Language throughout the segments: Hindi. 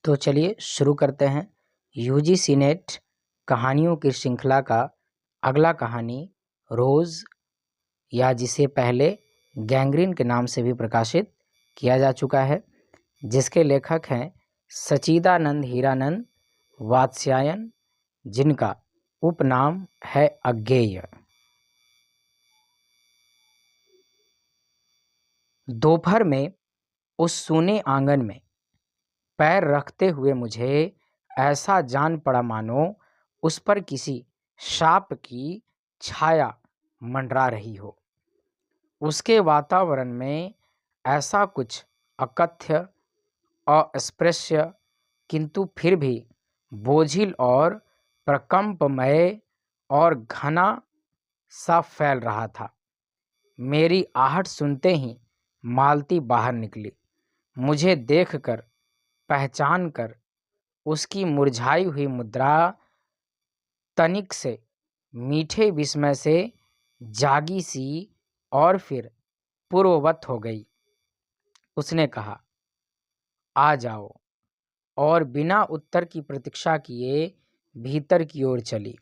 तो चलिए शुरू करते हैं यूजीसी नेट कहानियों की श्रृंखला का अगला कहानी रोज़, या जिसे पहले गैंग्रीन के नाम से भी प्रकाशित किया जा चुका है, जिसके लेखक हैं सच्चिदानंद हीरानंद वात्स्यायन, जिनका उपनाम है अज्ञेय। दोपहर में उस सूने आंगन में पैर रखते हुए मुझे ऐसा जान पड़ा मानो उस पर किसी शाप की छाया मंडरा रही हो। उसके वातावरण में ऐसा कुछ अकथ्य, अस्पृश्य, किंतु फिर भी बोझिल और प्रकंपमय और घना सा फैल रहा था। मेरी आहट सुनते ही मालती बाहर निकली। मुझे देखकर, पहचान कर उसकी मुरझाई हुई मुद्रा तनिक से मीठे विस्मय से जागी सी और फिर पूर्ववत हो गई। उसने कहा, आ जाओ, और बिना उत्तर की प्रतीक्षा किए भीतर की ओर चली।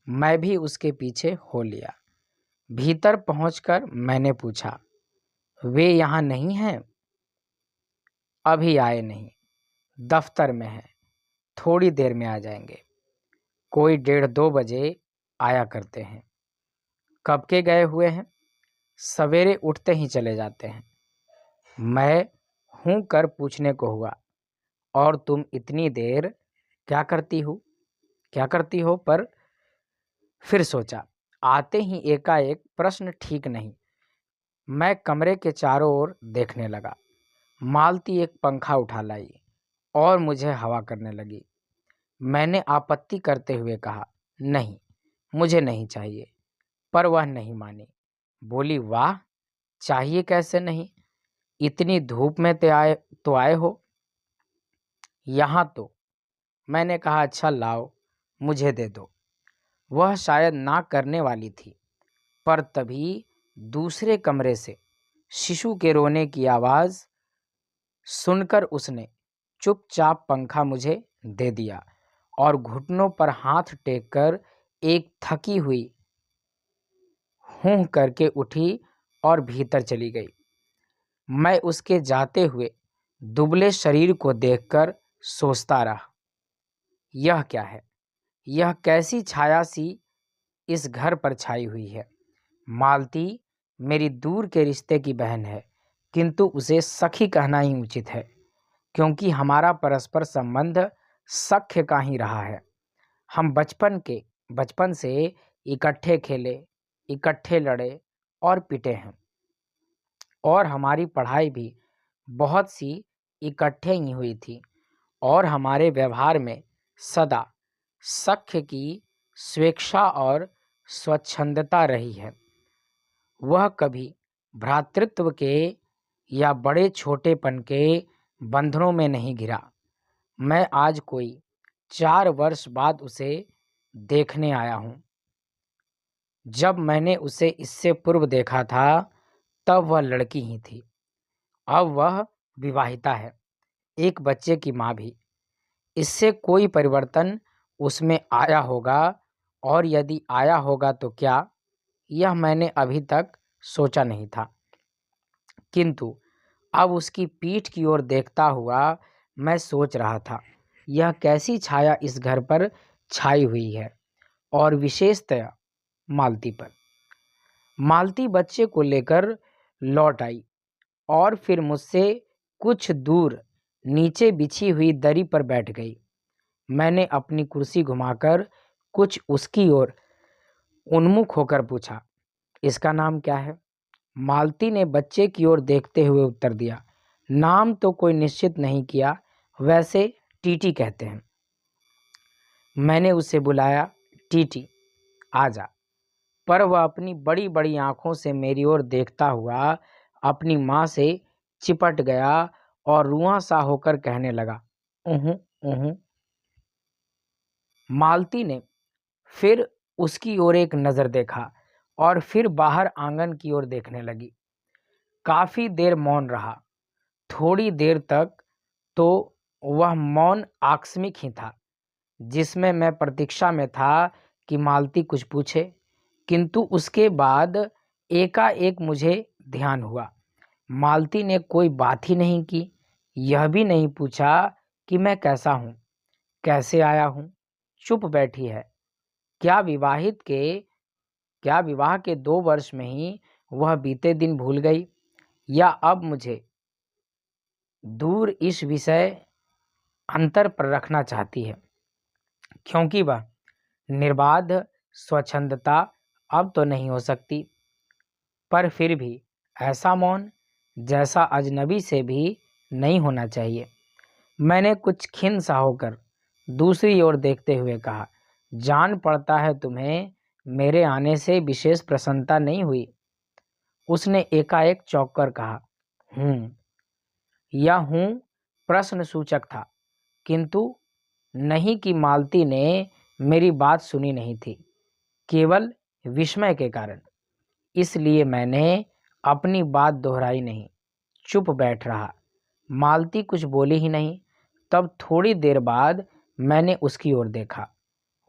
मैं भी उसके पीछे हो लिया। भीतर पहुंचकर मैंने पूछा, वे यहाँ नहीं हैं? अभी आए नहीं, दफ्तर में हैं, थोड़ी देर में आ जाएंगे। कोई 1:30-2 बजे आया करते हैं। कब के गए हुए हैं? सवेरे उठते ही चले जाते हैं। मैं हूँ कर पूछने को हुआ, और तुम इतनी देर क्या करती हो? पर फिर सोचा, आते ही एकाएक प्रश्न ठीक नहीं। मैं कमरे के चारों ओर देखने लगा। मालती एक पंखा उठा लाई और मुझे हवा करने लगी। मैंने आपत्ति करते हुए कहा, नहीं, मुझे नहीं चाहिए। पर वह नहीं मानी। बोली, वाह, चाहिए कैसे नहीं? इतनी धूप में तो आए हो यहाँ तो। मैंने कहा, अच्छा लाओ, मुझे दे दो। वह शायद ना करने वाली थी, पर तभी दूसरे कमरे से शिशु के रोने की आवाज़ सुनकर उसने चुपचाप पंखा मुझे दे दिया और घुटनों पर हाथ टेककर एक थकी हुई हूँ करके उठी और भीतर चली गई। मैं उसके जाते हुए दुबले शरीर को देखकर सोचता रहा, यह क्या है? यह कैसी छाया सी इस घर पर छाई हुई है? मालती मेरी दूर के रिश्ते की बहन है, किंतु उसे सखी कहना ही उचित है, क्योंकि हमारा परस्पर संबंध सख्य का ही रहा है। हम बचपन से इकट्ठे खेले, इकट्ठे लड़े और पिटे हैं, और हमारी पढ़ाई भी बहुत सी इकट्ठे ही हुई थी, और हमारे व्यवहार में सदा सख्य की स्वेच्छा और स्वच्छंदता रही है। वह कभी भ्रातृत्व के या बड़े छोटेपन के बंधनों में नहीं घिरा। मैं आज कोई 4 वर्ष बाद उसे देखने आया हूँ। जब मैंने उसे इससे पूर्व देखा था तब वह लड़की ही थी। अब वह विवाहिता है, एक बच्चे की माँ भी। इससे कोई परिवर्तन उसमें आया होगा, और यदि आया होगा तो क्या, यह मैंने अभी तक सोचा नहीं था। किंतु अब उसकी पीठ की ओर देखता हुआ मैं सोच रहा था, यह कैसी छाया इस घर पर छाई हुई है, और विशेषतया मालती पर। मालती बच्चे को लेकर लौट आई और फिर मुझसे कुछ दूर नीचे बिछी हुई दरी पर बैठ गई। मैंने अपनी कुर्सी घुमाकर कुछ उसकी ओर उन्मुख होकर पूछा, इसका नाम क्या है? मालती ने बच्चे की ओर देखते हुए उत्तर दिया, नाम तो कोई निश्चित नहीं किया, वैसे टीटी कहते हैं। मैंने उसे बुलाया, टीटी आ जा। पर वह अपनी बड़ी बड़ी आंखों से मेरी ओर देखता हुआ अपनी माँ से चिपट गया और रुआं सा होकर कहने लगा, ऊहूं ऊहूं। मालती ने फिर उसकी ओर एक नज़र देखा और फिर बाहर आंगन की ओर देखने लगी। काफ़ी देर मौन रहा। थोड़ी देर तक तो वह मौन आकस्मिक ही था, जिसमें मैं प्रतीक्षा में था कि मालती कुछ पूछे, किंतु उसके बाद एकाएक मुझे ध्यान हुआ मालती ने कोई बात ही नहीं की। यह भी नहीं पूछा कि मैं कैसा हूँ, कैसे आया हूँ। चुप बैठी है। क्या विवाहित के क्या विवाह के 2 वर्ष में ही वह बीते दिन भूल गई, या अब मुझे दूर इस विषय अंतर पर रखना चाहती है, क्योंकि वह निर्बाध स्वच्छंदता अब तो नहीं हो सकती। पर फिर भी ऐसा मौन जैसा अजनबी से भी नहीं होना चाहिए। मैंने कुछ खिन्न सा होकर दूसरी ओर देखते हुए कहा, जान पड़ता है तुम्हें मेरे आने से विशेष प्रसन्नता नहीं हुई। उसने एकाएक चौंक कर कहा, हूँ। यह हूँ प्रश्न सूचक था, किंतु नहीं कि मालती ने मेरी बात सुनी नहीं थी, केवल विस्मय के कारण। इसलिए मैंने अपनी बात दोहराई नहीं, चुप बैठ रहा। मालती कुछ बोली ही नहीं। तब थोड़ी देर बाद मैंने उसकी ओर देखा।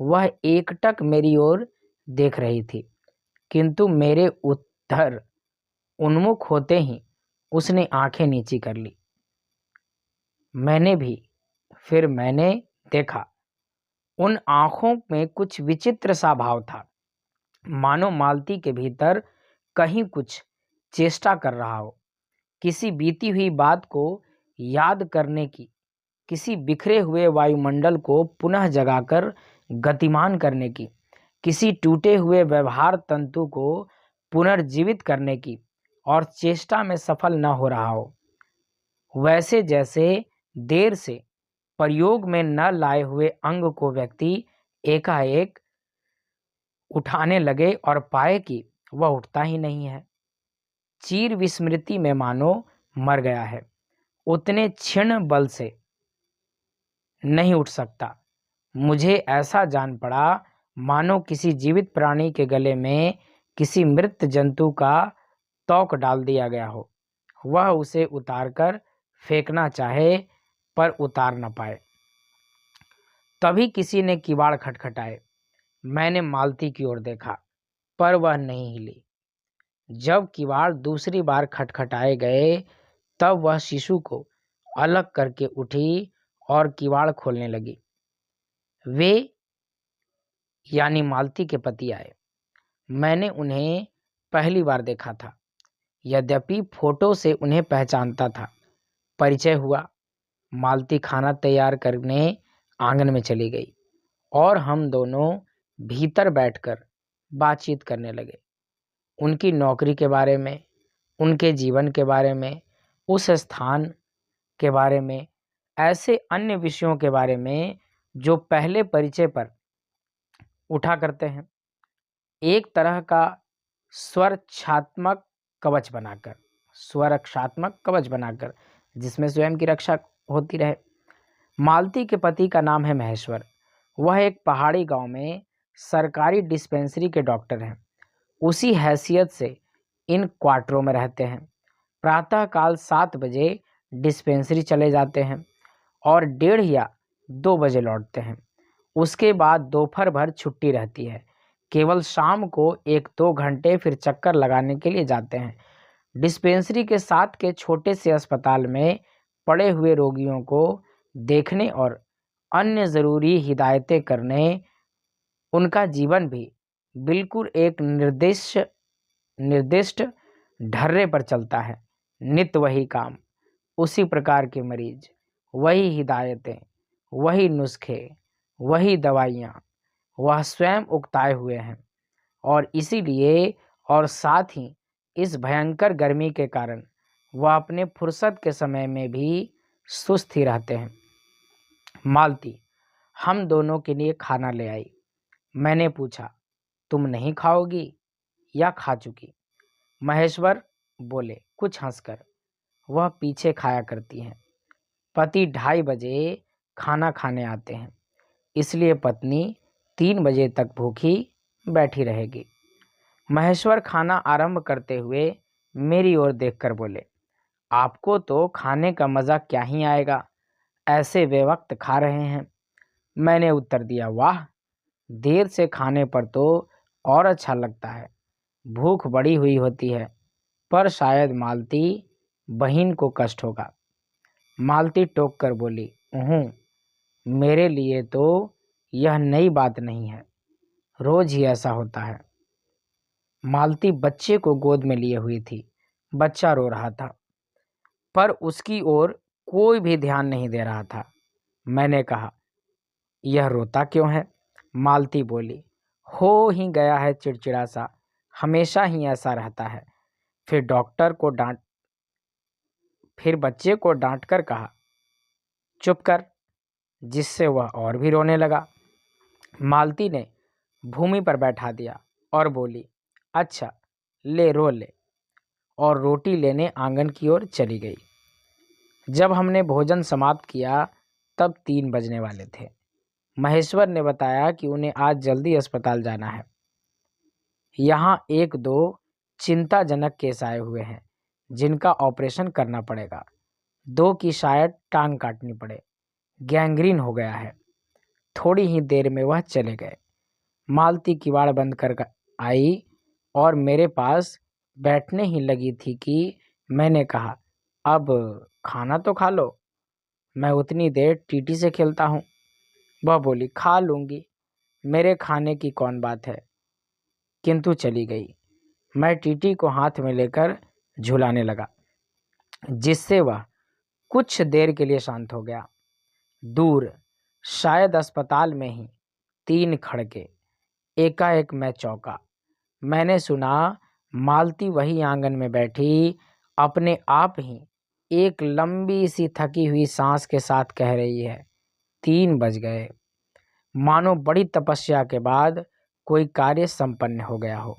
वह एकटक मेरी ओर देख रही थी, किंतु मेरे उधर उन्मुख होते ही उसने आंखें नीची कर ली। मैंने भी। फिर मैंने देखा उन आंखों में कुछ विचित्र सा भाव था, मानो मालती के भीतर कहीं कुछ चेष्टा कर रहा हो, किसी बीती हुई बात को याद करने की, किसी बिखरे हुए वायुमंडल को पुनः जगाकर गतिमान करने की, किसी टूटे हुए व्यवहार तंतु को पुनर्जीवित करने की, और चेष्टा में सफल न हो रहा हो। वैसे जैसे देर से प्रयोग में न लाए हुए अंग को व्यक्ति एकाएक उठाने लगे और पाए कि वह उठता ही नहीं है, चीर विस्मृति में मानो मर गया है, उतने क्षीण बल से नहीं उठ सकता। मुझे ऐसा जान पड़ा मानो किसी जीवित प्राणी के गले में किसी मृत जंतु का तोक डाल दिया गया हो। वह उसे उतारकर फेंकना चाहे पर उतार न पाए। तभी किसी ने किवाड़ खटखटाए। मैंने मालती की ओर देखा, पर वह नहीं हिली। जब किवाड़ दूसरी बार खटखटाए गए, तब वह शिशु को अलग करके उठी और किवाड़ खोलने लगी। वे यानी मालती के पति आए। मैंने उन्हें पहली बार देखा था, यद्यपि फोटो से उन्हें पहचानता था। परिचय हुआ। मालती खाना तैयार करने आंगन में चली गई और हम दोनों भीतर बैठकर बातचीत करने लगे, उनकी नौकरी के बारे में, उनके जीवन के बारे में, उस स्थान के बारे में, ऐसे अन्य विषयों के बारे में जो पहले परिचय पर उठा करते हैं। एक तरह का स्वरक्षात्मक कवच बनाकर जिसमें स्वयं की रक्षा होती रहे। मालती के पति का नाम है महेश्वर। वह एक पहाड़ी गांव में सरकारी डिस्पेंसरी के डॉक्टर हैं। उसी हैसियत से इन क्वार्टरों में रहते हैं। प्रातःकाल 7 बजे डिस्पेंसरी चले जाते हैं और 1:30 या 2 बजे लौटते हैं। उसके बाद दोपहर भर छुट्टी रहती है। केवल शाम को 1-2 घंटे फिर चक्कर लगाने के लिए जाते हैं। डिस्पेंसरी के साथ के छोटे से अस्पताल में पड़े हुए रोगियों को देखने और अन्य ज़रूरी हिदायतें करने उनका जीवन भी बिल्कुल एक निर्दिष्ट ढर्रे पर चलता है। नित्य वही काम, उसी प्रकार के मरीज, वही हिदायतें, वही नुस्खे, वही दवाइयाँ। वह स्वयं उकताए हुए हैं और इसीलिए और साथ ही इस भयंकर गर्मी के कारण वह अपने फुर्सत के समय में भी सुस्त ही रहते हैं। मालती हम दोनों के लिए खाना ले आई। मैंने पूछा, तुम नहीं खाओगी या खा चुकी? महेश्वर बोले कुछ हंसकर, वह पीछे खाया करती हैं। पति 2:30 बजे खाना खाने आते हैं, इसलिए पत्नी 3 बजे तक भूखी बैठी रहेगी। महेश्वर खाना आरंभ करते हुए मेरी ओर देखकर बोले, आपको तो खाने का मज़ा क्या ही आएगा, ऐसे बेवक्त खा रहे हैं। मैंने उत्तर दिया, वाह, देर से खाने पर तो और अच्छा लगता है। भूख बड़ी हुई होती है, पर शायद मालती बहन को कष्ट होगा। मालती टोक कर बोली, मेरे लिए तो यह नई बात नहीं है, रोज ही ऐसा होता है। मालती बच्चे को गोद में लिए हुई थी। बच्चा रो रहा था, पर उसकी ओर कोई भी ध्यान नहीं दे रहा था। मैंने कहा, यह रोता क्यों है? मालती बोली, हो ही गया है चिड़चिड़ा सा, हमेशा ही ऐसा रहता है। फिर डॉक्टर को डांट फिर बच्चे को डांट कर कहा, चुप कर, जिससे वह और भी रोने लगा। मालती ने भूमि पर बैठा दिया और बोली, अच्छा, ले रो ले, और रोटी लेने आंगन की ओर चली गई। जब हमने भोजन समाप्त किया तब 3 बजने वाले थे। महेश्वर ने बताया कि उन्हें आज जल्दी अस्पताल जाना है। यहाँ 1-2 चिंताजनक केस आए हुए हैं जिनका ऑपरेशन करना पड़ेगा। 2 की शायद टांग काटनी पड़े, गैंग्रीन हो गया है। थोड़ी ही देर में वह चले गए। मालती किवाड़ बंद कर आई और मेरे पास बैठने ही लगी थी कि मैंने कहा, अब खाना तो खा लो, मैं उतनी देर टीटी से खेलता हूँ। वह बोली, खा लूँगी, मेरे खाने की कौन बात है, किंतु चली गई। मैं टीटी को हाथ में लेकर झुलाने लगा, जिससे वह कुछ देर के लिए शांत हो गया। दूर, शायद अस्पताल में ही, 3 खड़के। एकाएक मैं चौंका। मैंने सुना मालती वही आंगन में बैठी अपने आप ही एक लंबी सी थकी हुई सांस के साथ कह रही है, 3 बज गए। मानो बड़ी तपस्या के बाद कोई कार्य संपन्न हो गया हो।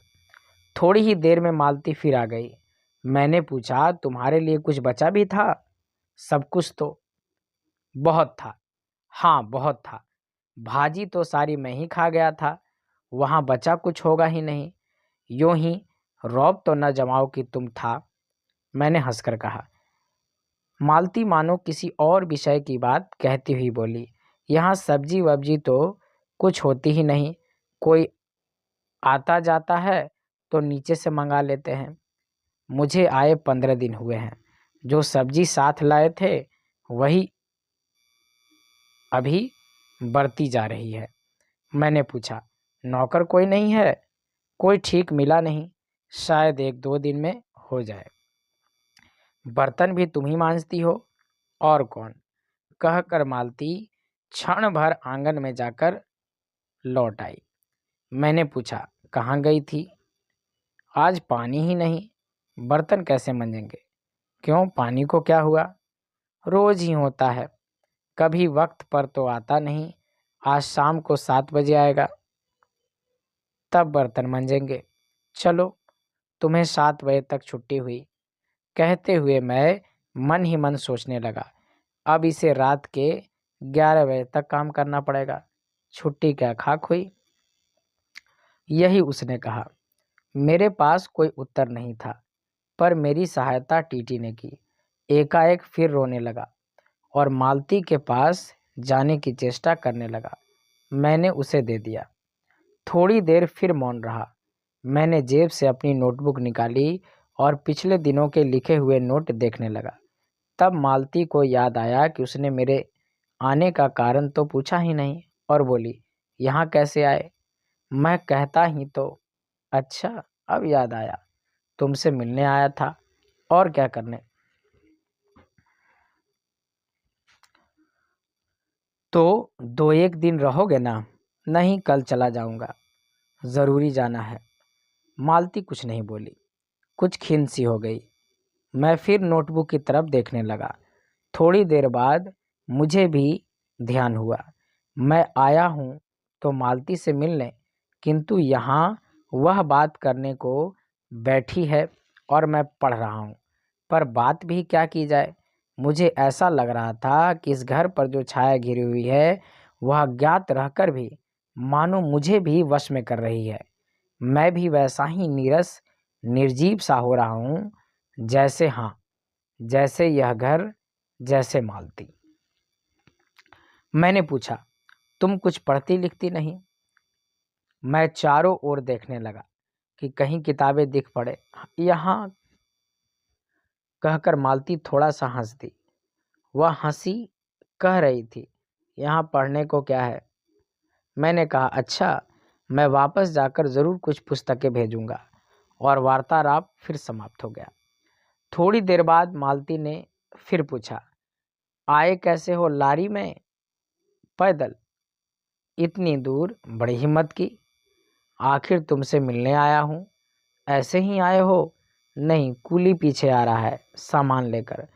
थोड़ी ही देर में मालती फिर आ गई। मैंने पूछा, तुम्हारे लिए कुछ बचा भी था? सब कुछ तो? बहुत था। हाँ, बहुत था। भाजी तो सारी मैं ही खा गया था, वहाँ बचा कुछ होगा ही नहीं। यूं ही रौब तो न जमाओ कि तुम था, मैंने हंसकर कहा। मालती मानो किसी और विषय की बात कहती हुई बोली, यहाँ सब्जी वब्जी तो कुछ होती ही नहीं, कोई आता जाता है तो नीचे से मंगा लेते हैं। मुझे आए 15 दिन हुए हैं, जो सब्जी साथ लाए थे वही अभी बढ़ती जा रही है। मैंने पूछा, नौकर कोई नहीं है? कोई ठीक मिला नहीं, शायद 1-2 दिन में हो जाए। बर्तन भी तुम ही मांजती हो, और कौन? कहकर मालती क्षण भर आंगन में जाकर लौट आई। मैंने पूछा, कहाँ गई थी? आज पानी ही नहीं, बर्तन कैसे मंजेंगे? क्यों, पानी को क्या हुआ? रोज ही होता है, कभी वक्त पर तो आता नहीं। आज शाम को 7 बजे आएगा, तब बर्तन मंजेंगे। चलो, तुम्हें 7 बजे तक छुट्टी हुई। कहते हुए मैं मन ही मन सोचने लगा, अब इसे रात के 11 बजे तक काम करना पड़ेगा। छुट्टी क्या खाक हुई। यही उसने कहा। मेरे पास कोई उत्तर नहीं था, पर मेरी सहायता टीटी ने की। एकाएक फिर रोने लगा और मालती के पास जाने की चेष्टा करने लगा। मैंने उसे दे दिया। थोड़ी देर फिर मौन रहा। मैंने जेब से अपनी नोटबुक निकाली और पिछले दिनों के लिखे हुए नोट देखने लगा। तब मालती को याद आया कि उसने मेरे आने का कारण तो पूछा ही नहीं, और बोली, यहाँ कैसे आए? मैं कहता ही तो, अच्छा, अब याद आया, तुमसे मिलने आया था, और क्या करने। तो 2-1 दिन रहोगे ना? नहीं, कल चला जाऊंगा, ज़रूरी जाना है। मालती कुछ नहीं बोली, कुछ खिन्न सी हो गई। मैं फिर नोटबुक की तरफ देखने लगा। थोड़ी देर बाद मुझे भी ध्यान हुआ, मैं आया हूँ तो मालती से मिलने, किंतु यहाँ वह बात करने को बैठी है और मैं पढ़ रहा हूँ। पर बात भी क्या की जाए? मुझे ऐसा लग रहा था कि इस घर पर जो छाया घिरी हुई है वह अज्ञात रहकर भी मानो मुझे भी वश में कर रही है। मैं भी वैसा ही नीरस निर्जीव सा हो रहा हूँ, जैसे, हाँ, जैसे यह घर, जैसे मालती। मैंने पूछा, तुम कुछ पढ़ती लिखती नहीं? मैं चारों ओर देखने लगा कि कहीं किताबें दिख पड़े। यहाँ कहकर मालती थोड़ा सा हंस दी। वह हंसी कह रही थी, यहाँ पढ़ने को क्या है? मैंने कहा, अच्छा, मैं वापस जाकर ज़रूर कुछ पुस्तकें भेजूंगा। और वार्तालाप फिर समाप्त हो गया। थोड़ी देर बाद मालती ने फिर पूछा, आए कैसे हो लारी में? पैदल? इतनी दूर? बड़ी हिम्मत की। आखिर तुमसे मिलने आया हूँ। ऐसे ही आए हो? नहीं, कुली पीछे आ रहा है सामान लेकर।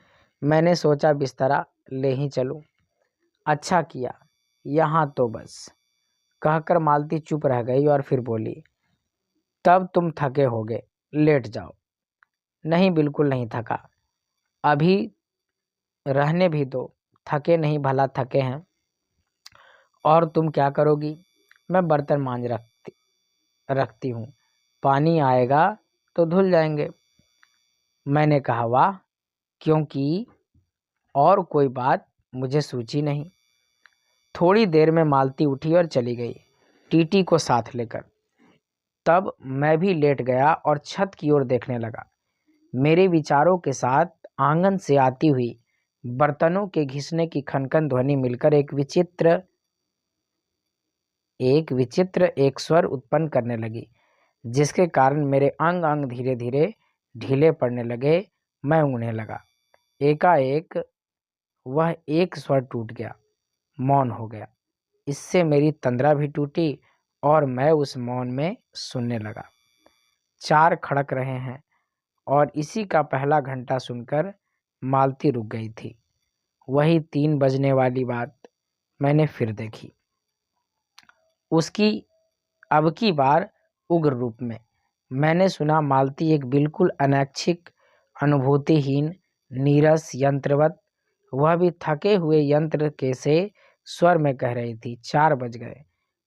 मैंने सोचा बिस्तरा ले ही चलूं। अच्छा किया, यहाँ तो बस। कहकर मालती चुप रह गई और फिर बोली, तब तुम थके होगे, लेट जाओ। नहीं, बिल्कुल नहीं थका। अभी रहने भी दो। थके नहीं, भला थके हैं। और तुम क्या करोगी? मैं बर्तन मांज रखती हूँ। पानी आएगा तो धुल जाएंगे। मैंने कहा, वाह, क्योंकि और कोई बात मुझे सूझी नहीं। थोड़ी देर में मालती उठी और चली गई, टीटी को साथ लेकर। तब मैं भी लेट गया और छत की ओर देखने लगा। मेरे विचारों के साथ आंगन से आती हुई बर्तनों के घिसने की खनखन ध्वनि मिलकर एक स्वर उत्पन्न करने लगी, जिसके कारण मेरे अंग अंग धीरे धीरे ढीले पड़ने लगे। मैं ऊँघने लगा। एकाएक वह एक स्वर टूट गया, मौन हो गया। इससे मेरी तंद्रा भी टूटी और मैं उस मौन में सुनने लगा। 4 खड़क रहे हैं और इसी का पहला घंटा सुनकर मालती रुक गई थी। वही 3 बजने वाली बात मैंने फिर देखी, उसकी अब की बार उग्र रूप में। मैंने सुना मालती एक बिल्कुल अनैच्छिक, अनुभूतिहीन, नीरस, यंत्रवत, वह भी थके हुए यंत्र के से स्वर में कह रही थी, 4 बज गए।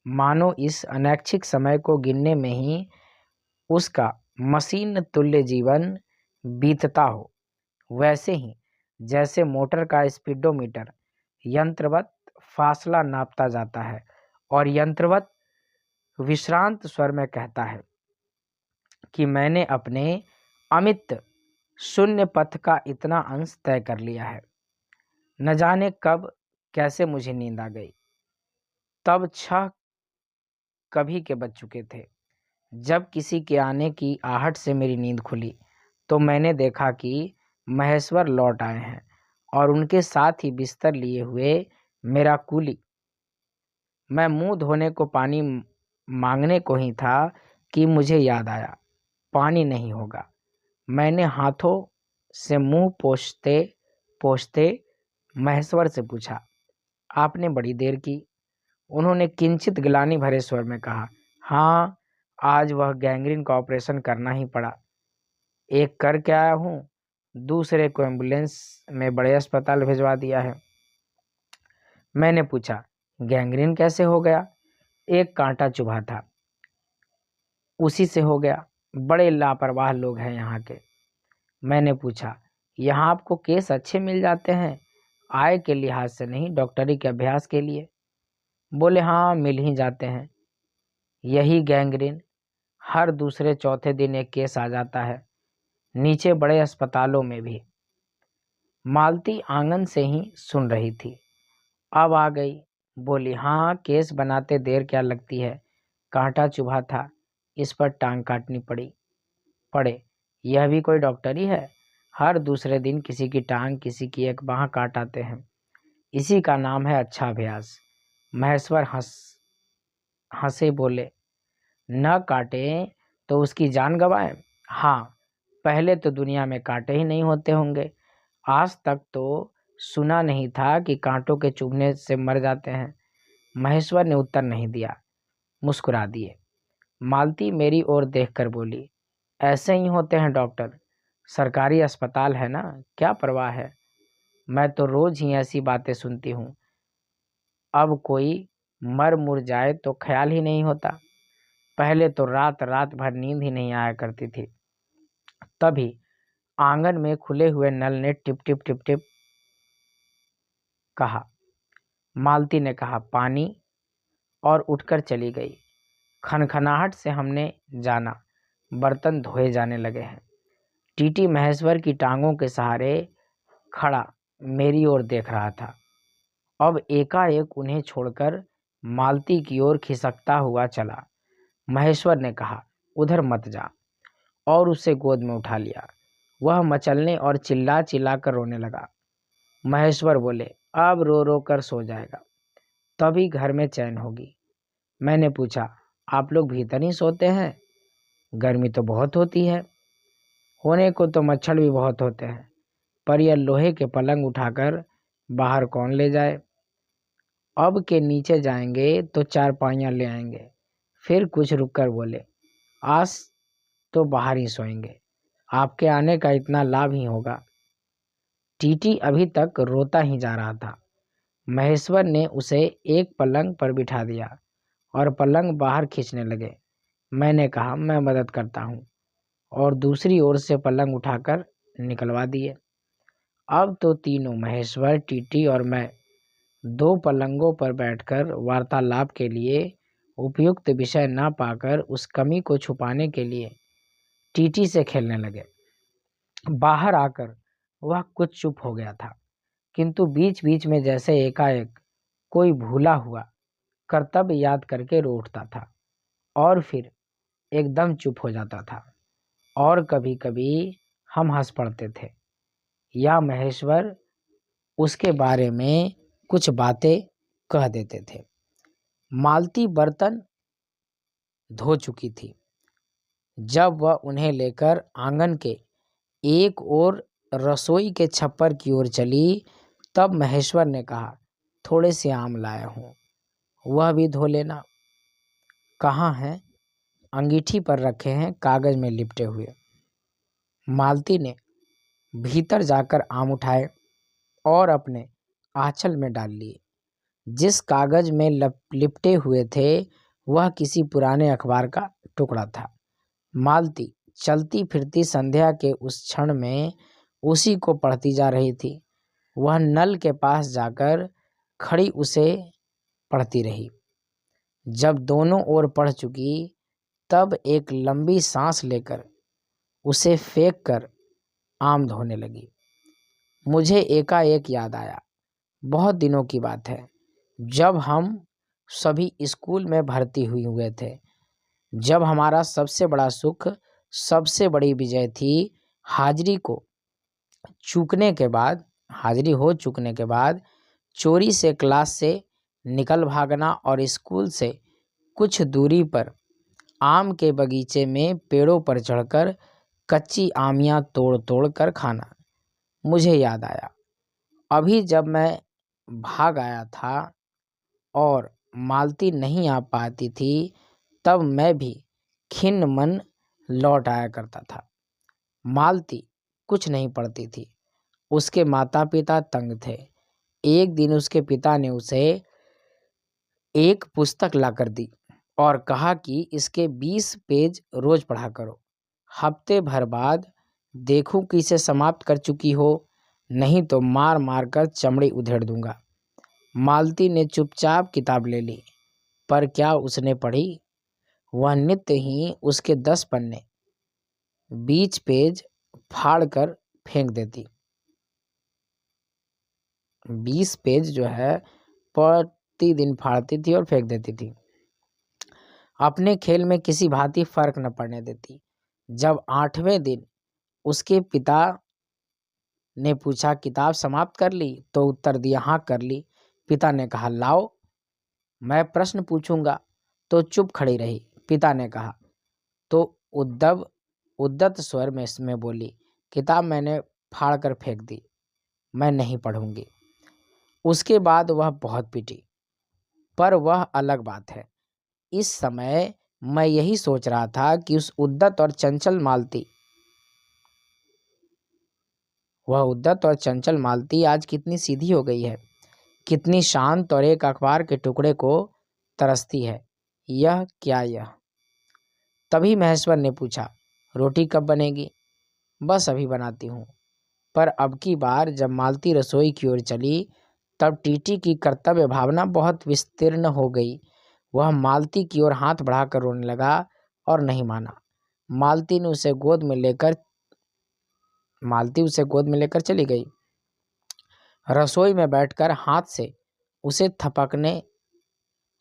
मानो इस अनैच्छिक समय को गिनने में ही उसका मशीन तुल्य जीवन बीतता हो। वैसे ही जैसे मोटर का स्पीडोमीटर यंत्रवत फासला नापता जाता है और यंत्रवत विश्रांत स्वर में कहता है कि मैंने अपने अमित शून्य पथ का इतना अंश तय कर लिया है। न जाने कब कैसे मुझे नींद आ गई। तब 6 कभी के बज चुके थे। जब किसी के आने की आहट से मेरी नींद खुली तो मैंने देखा कि महेश्वर लौट आए हैं और उनके साथ ही बिस्तर लिए हुए मेरा कूली। मैं मुंह धोने को पानी मांगने को ही था कि मुझे याद आया, पानी नहीं होगा। मैंने हाथों से मुंह पोंछते पोंछते महेश्वर से पूछा, आपने बड़ी देर की। उन्होंने किंचित ग्लानि भरे स्वर में कहा, हाँ, आज वह गैंग्रीन का ऑपरेशन करना ही पड़ा। एक करके आया हूँ, दूसरे को एम्बुलेंस में बड़े अस्पताल भिजवा दिया है। मैंने पूछा, गैंग्रीन कैसे हो गया? एक कांटा चुभा था, उसी से हो गया। बड़े लापरवाह लोग हैं यहाँ के। मैंने पूछा, यहाँ आपको केस अच्छे मिल जाते हैं? आय के लिहाज से नहीं, डॉक्टरी के अभ्यास के लिए। बोले, हाँ, मिल ही जाते हैं। यही गैंग्रीन, हर दूसरे चौथे दिन एक केस आ जाता है, नीचे बड़े अस्पतालों में भी। मालती आंगन से ही सुन रही थी, अब आ गई। बोली, हाँ, केस बनाते देर क्या लगती है, कांटा चुभा था, इस पर टांग काटनी पड़े। यह भी कोई डॉक्टरी है? हर दूसरे दिन किसी की टांग, किसी की एक बांह काट आते हैं। इसी का नाम है अच्छा अभ्यास। महेश्वर हंसे बोले, न काटे तो उसकी जान गंवाए। हाँ, पहले तो दुनिया में कांटे ही नहीं होते होंगे। आज तक तो सुना नहीं था कि कांटों के चुभने से मर जाते हैं। महेश्वर ने उत्तर नहीं दिया, मुस्कुरा दिए। मालती मेरी ओर देखकर बोली, ऐसे ही होते हैं डॉक्टर, सरकारी अस्पताल है ना, क्या परवाह है। मैं तो रोज ही ऐसी बातें सुनती हूँ। अब कोई मर मुर जाए तो ख्याल ही नहीं होता। पहले तो रात रात भर नींद ही नहीं आया करती थी। तभी आंगन में खुले हुए नल ने टिप टिप टिप टिप कहा। मालती ने कहा, पानी, और उठकर चली गई। खनखनाहट से हमने जाना, बर्तन धोए जाने लगे हैं। टीटी महेश्वर की टांगों के सहारे खड़ा मेरी ओर देख रहा था। अब एकाएक उन्हें छोड़कर मालती की ओर खिसकता हुआ चला। महेश्वर ने कहा, उधर मत जा, और उसे गोद में उठा लिया। वह मचलने और चिल्ला चिल्ला कर रोने लगा। महेश्वर बोले, अब रो रो कर सो जाएगा, तभी घर में चैन होगी। मैंने पूछा, आप लोग भीतर ही सोते हैं? गर्मी तो बहुत होती है। होने को तो मच्छर भी बहुत होते हैं, पर यह लोहे के पलंग उठाकर बाहर कौन ले जाए? अब के नीचे जाएंगे तो चारपाइयाँ ले आएंगे। फिर कुछ रुककर बोले, आज तो बाहर ही सोएंगे, आपके आने का इतना लाभ ही होगा। टीटी अभी तक रोता ही जा रहा था। महेश्वर ने उसे एक पलंग पर बिठा दिया और पलंग बाहर खींचने लगे। मैंने कहा, मैं मदद करता हूँ, और दूसरी ओर से पलंग उठाकर निकलवा दिए। अब तो तीनों, महेश्वर, टीटी और मैं, दो पलंगों पर बैठकर वार्तालाप के लिए उपयुक्त विषय न पाकर उस कमी को छुपाने के लिए टीटी से खेलने लगे। बाहर आकर वह कुछ चुप हो गया था, किंतु बीच बीच में जैसे एकाएक कोई भूला हुआ कर्तव्य याद करके रो उठता था और फिर एकदम चुप हो जाता था। और कभी कभी हम हंस पड़ते थे या महेश्वर उसके बारे में कुछ बातें कह देते थे। मालती बर्तन धो चुकी थी। जब वह उन्हें लेकर आंगन के एक ओर रसोई के छप्पर की ओर चली, तब महेश्वर ने कहा, थोड़े से आम लाया हूँ, वह भी धो लेना। कहाँ हैं? अंगीठी पर रखे हैं, कागज में लिपटे हुए। मालती ने भीतर जाकर आम उठाए और अपने आंचल में डाल लिए। जिस कागज में लिपटे हुए थे वह किसी पुराने अखबार का टुकड़ा था। मालती चलती फिरती संध्या के उस क्षण में उसी को पढ़ती जा रही थी। वह नल के पास जाकर खड़ी उसे पढ़ती रही। जब दोनों ओर पढ़ चुकी तब एक लंबी सांस लेकर उसे फेंक कर आम धोने लगी। मुझे एकाएक याद आया, बहुत दिनों की बात है, जब हम सभी स्कूल में भर्ती हुए थे। जब हमारा सबसे बड़ा सुख, सबसे बड़ी विजय थी हाजिरी हो चूकने के बाद चोरी से क्लास से निकल भागना और स्कूल से कुछ दूरी पर आम के बगीचे में पेड़ों पर चढ़कर कच्ची आमियां तोड़ तोड़ कर खाना। मुझे याद आया, अभी जब मैं भाग आया था और मालती नहीं आ पाती थी, तब मैं भी खिन्न मन लौट आया करता था। मालती कुछ नहीं पढ़ती थी। उसके माता पिता तंग थे। एक दिन उसके पिता ने उसे एक पुस्तक लाकर दी और कहा कि इसके 20 पेज रोज पढ़ा करो। हफ्ते भर बाद देखूं कि इसे समाप्त कर चुकी हो, नहीं तो मार मार कर चमड़ी उधेड़ दूंगा। मालती ने चुपचाप किताब ले ली, पर क्या उसने पढ़ी? वह नित्य ही उसके 10 पन्ने 20 पेज फाड़ कर फेंक देती। 20 पेज जो है प्रतिदिन फाड़ती थी और फेंक देती थी। अपने खेल में किसी भांति फर्क न पड़ने देती। जब 8वें दिन उसके पिता ने पूछा, किताब समाप्त कर ली? तो उत्तर दिया, हाँ कर ली। पिता ने कहा, लाओ मैं प्रश्न पूछूंगा। तो चुप खड़ी रही। पिता ने कहा तो उद्दत स्वर में इसमें बोली, किताब मैंने फाड़ कर फेंक दी, मैं नहीं पढ़ूंगी। उसके बाद वह बहुत पिटी, पर वह अलग बात है। इस समय मैं यही सोच रहा था कि उद्दत और चंचल मालती आज कितनी सीधी हो गई है, कितनी शांत, और एक अखबार के टुकड़े को तरसती है। यह क्या? तभी महेश्वर ने पूछा, रोटी कब बनेगी? बस अभी बनाती हूँ। पर अब की बार जब मालती रसोई की ओर चली तब टीटी की कर्तव्य भावना बहुत विस्तीर्ण हो गई। वह मालती की ओर हाथ बढ़ाकर रोने लगा और नहीं माना। मालती उसे गोद में लेकर चली गई। रसोई में बैठकर हाथ से उसे थपकने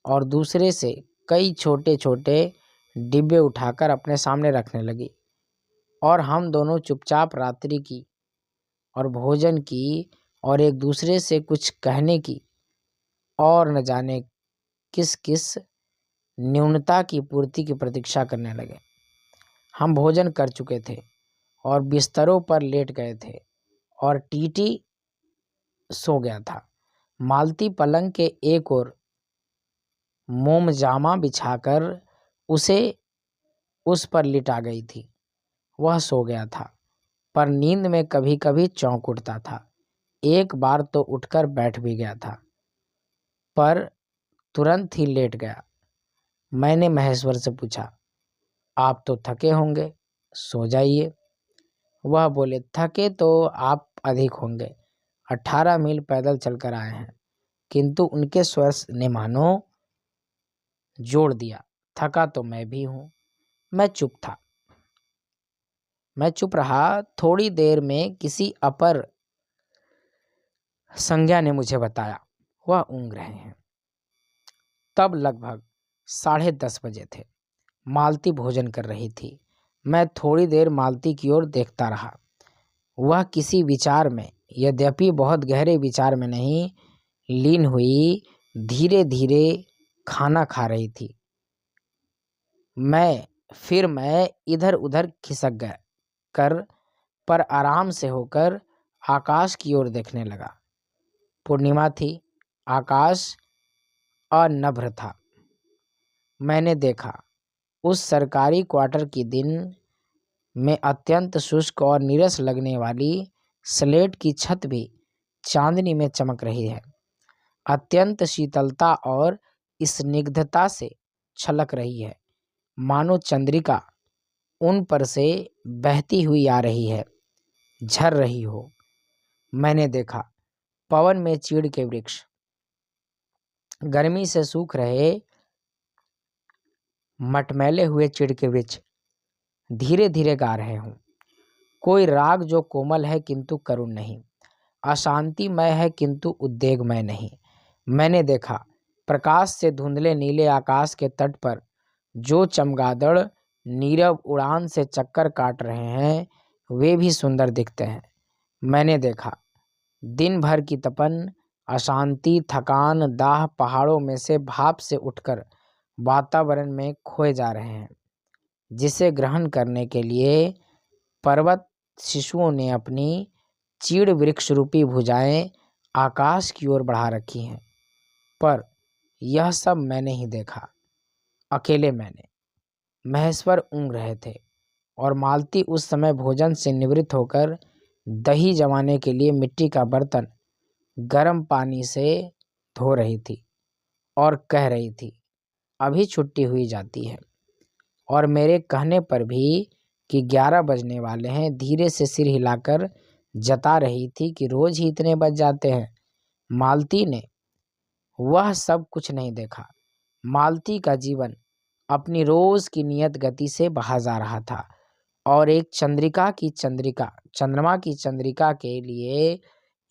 और दूसरे से कई छोटे छोटे डिब्बे उठाकर अपने सामने रखने लगी और हम दोनों चुपचाप रात्रि की और भोजन की और एक दूसरे से कुछ कहने की और न जाने किस किस न्यूनता की पूर्ति की प्रतीक्षा करने लगे। हम भोजन कर चुके थे और बिस्तरों पर लेट गए थे और टीटी सो गया था। मालती पलंग के एक ओर मोमजामा बिछाकर उसे उस पर लिटा गई थी। वह सो गया था, पर नींद में कभी कभी चौंक उठता था। एक बार तो उठकर बैठ भी गया था, पर तुरंत ही लेट गया। मैंने महेश्वर से पूछा, आप तो थके होंगे, सो जाइए। वह बोले, थके तो आप अधिक होंगे, 18 मील पैदल चलकर आए हैं। किंतु उनके स्वर ने मानो जोड़ दिया, थका तो मैं भी हूँ। मैं चुप रहा। थोड़ी देर में किसी अपर संज्ञा ने मुझे बताया, वह ऊँघ रहे हैं। तब लगभग 10:30 बजे थे। मालती भोजन कर रही थी। मैं थोड़ी देर मालती की ओर देखता रहा। वह किसी विचार में, यद्यपि बहुत गहरे विचार में नहीं, लीन हुई धीरे धीरे खाना खा रही थी। मैं इधर उधर खिसक गया पर आराम से होकर आकाश की ओर देखने लगा। पूर्णिमा थी, आकाश अनभ्र था। मैंने देखा उस सरकारी क्वार्टर की दिन में अत्यंत शुष्क और नीरस लगने वाली स्लेट की छत भी चांदनी में चमक रही है। अत्यंत शीतलता और स्निग्धता से छलक रही है, मानो चंद्रिका उन पर से बहती हुई आ रही है, झर रही हो। मैंने देखा पवन में चीड़ के वृक्ष गर्मी से सूख रहे, मटमैले हुए चीड़ के वृक्ष धीरे धीरे गा रहे हों। कोई राग जो कोमल है किंतु करुण नहीं, अशांतिमय है किंतु उद्वेगमय नहीं। मैंने देखा प्रकाश से धुंधले नीले आकाश के तट पर जो चमगादड़ नीरव उड़ान से चक्कर काट रहे हैं, वे भी सुंदर दिखते हैं। मैंने देखा दिन भर की तपन, अशांति, थकान, दाह पहाड़ों में से भाप से उठकर वातावरण में खोए जा रहे हैं, जिसे ग्रहण करने के लिए पर्वत शिशुओं ने अपनी चीड़ वृक्ष रूपी भुजाएं आकाश की ओर बढ़ा रखी हैं। पर यह सब मैंने ही देखा, अकेले मैंने। महेश्वर ऊँघ रहे थे और मालती उस समय भोजन से निवृत्त होकर दही जमाने के लिए मिट्टी का बर्तन गर्म पानी से धो रही थी और कह रही थी, अभी छुट्टी हुई जाती है। और मेरे कहने पर भी कि 11 बजने वाले हैं, धीरे से सिर हिलाकर जता रही थी कि रोज ही इतने बज जाते हैं। मालती ने वह सब कुछ नहीं देखा। मालती का जीवन अपनी रोज की नियत गति से बहा जा रहा था और एक चंद्रमा की चंद्रिका के लिए,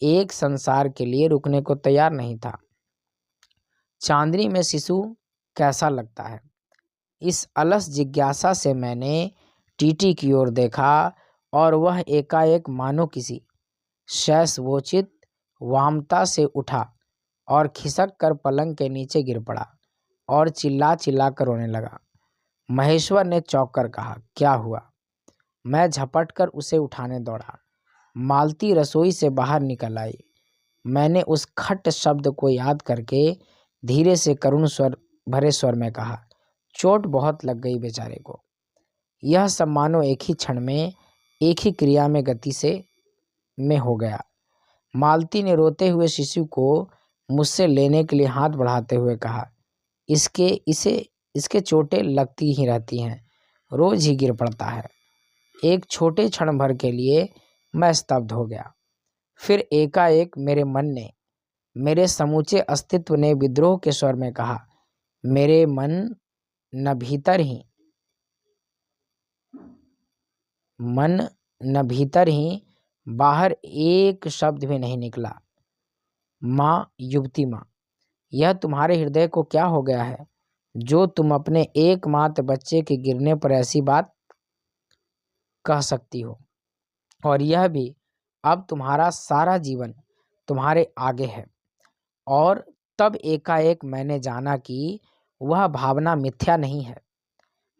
एक संसार के लिए रुकने को तैयार नहीं था। चांदनी में शिशु कैसा लगता है, इस अलस जिज्ञासा से मैंने टीटी की ओर देखा और वह एकाएक मानो किसी शैशवोचित वामता से उठा और खिसक कर पलंग के नीचे गिर पड़ा और चिल्ला चिल्ला कर रोने लगा। महेश्वर ने चौंक कर कहा, क्या हुआ? मैं झपट कर उसे उठाने दौड़ा। मालती रसोई से बाहर निकल आई। मैंने उस खट शब्द को याद करके धीरे से करुण भरे स्वर में कहा, चोट बहुत लग गई बेचारे को। यह सब मानो एक ही क्षण में, एक ही क्रिया में गति से में हो गया। मालती ने रोते हुए शिशु को मुझसे लेने के लिए हाथ बढ़ाते हुए कहा, इसके चोटें लगती ही रहती हैं, रोज ही गिर पड़ता है। एक छोटे क्षण भर के लिए मैं स्तब्ध हो गया। फिर एकाएक मेरे मन ने मेरे समूचे अस्तित्व ने विद्रोह के स्वर में कहा। मेरे मन न भीतर ही बाहर एक शब्द भी नहीं निकला। माँ, युवती माँ, यह तुम्हारे हृदय को क्या हो गया है जो तुम अपने एकमात्र बच्चे के गिरने पर ऐसी बात कह सकती हो? और यह भी अब तुम्हारा सारा जीवन तुम्हारे आगे है। और तब एकाएक मैंने जाना कि वह भावना मिथ्या नहीं है।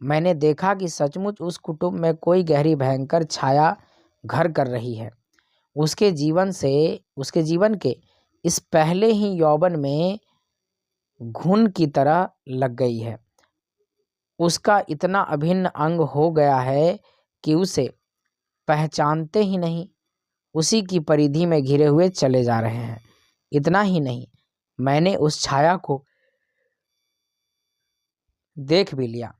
मैंने देखा कि सचमुच उस कुटुंब में कोई गहरी भयंकर छाया घर कर रही है। उसके जीवन के इस पहले ही यौवन में घुन की तरह लग गई है। उसका इतना अभिन्न अंग हो गया है कि उसे पहचानते ही नहीं उसी की परिधि में घिरे हुए चले जा रहे हैं। इतना ही नहीं, मैंने उस छाया को देख भी लिया।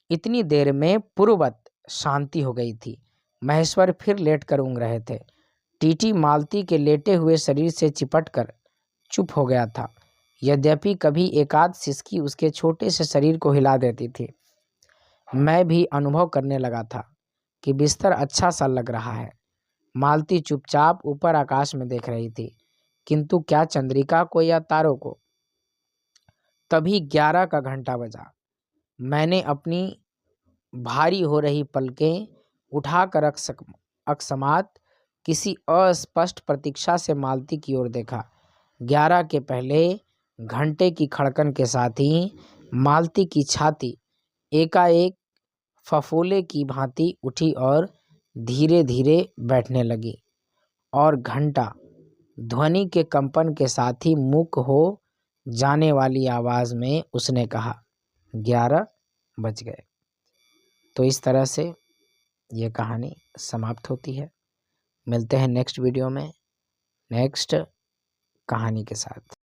इतनी देर में पूर्ववत शांति हो गई थी। महेश्वर फिर लेटकर ऊँघ रहे थे। टीटी मालती के लेटे हुए शरीर से चिपटकर चुप हो गया था। यद्यपि कभी एकाध सिसकी उसके छोटे से शरीर को हिला देती थी। मैं भी अनुभव करने लगा था कि बिस्तर अच्छा सा लग रहा है। मालती चुपचाप ऊपर आकाश में देख रही थी, किंतु क्या चंद्रिका को या तारों को। तभी 11 का घंटा बजा। मैंने अपनी भारी हो रही पलकें उठाकर अकस्मात किसी अस्पष्ट प्रतीक्षा से मालती की ओर देखा। 11 के पहले घंटे की खड़कन के साथ ही मालती की छाती एकाएक फफोले की भांति उठी और धीरे धीरे बैठने लगी। और घंटा ध्वनि के कंपन के साथ ही मूक हो जाने वाली आवाज़ में उसने कहा, 11 बज गए। तो इस तरह से ये कहानी समाप्त होती है। मिलते हैं नेक्स्ट वीडियो में नेक्स्ट कहानी के साथ।